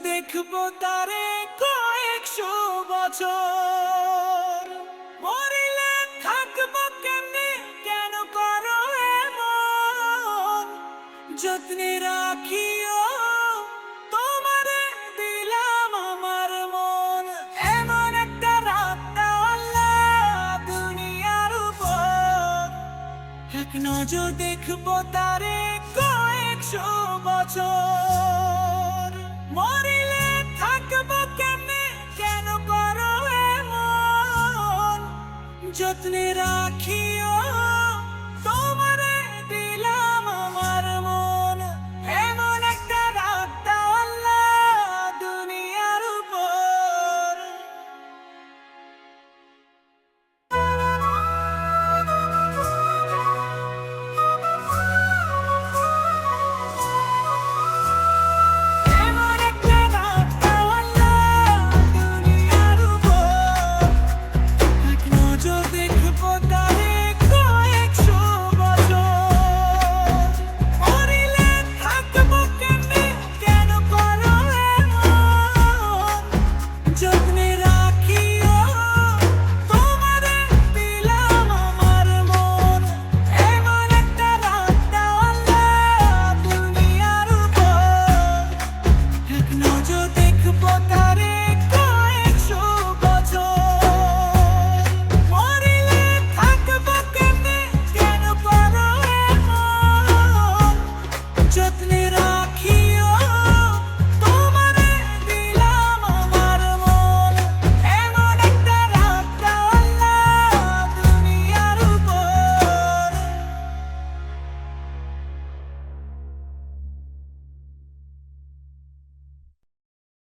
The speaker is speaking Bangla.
দেখবো তারে কয়েকশো বছর। মরিলে থাকবো কেমনে, কেন করো এমন? যত্নে রাখিও তোমারে দিলাম আমার মন। এমন একটা রাত দাও আল্লাহ দুনিয়ার উপর, এক নজর দেখবো তারে কয়েকশো বছর। মরিলে থাকবো কেমনে, কেন করো এমন? যত্নে রাখি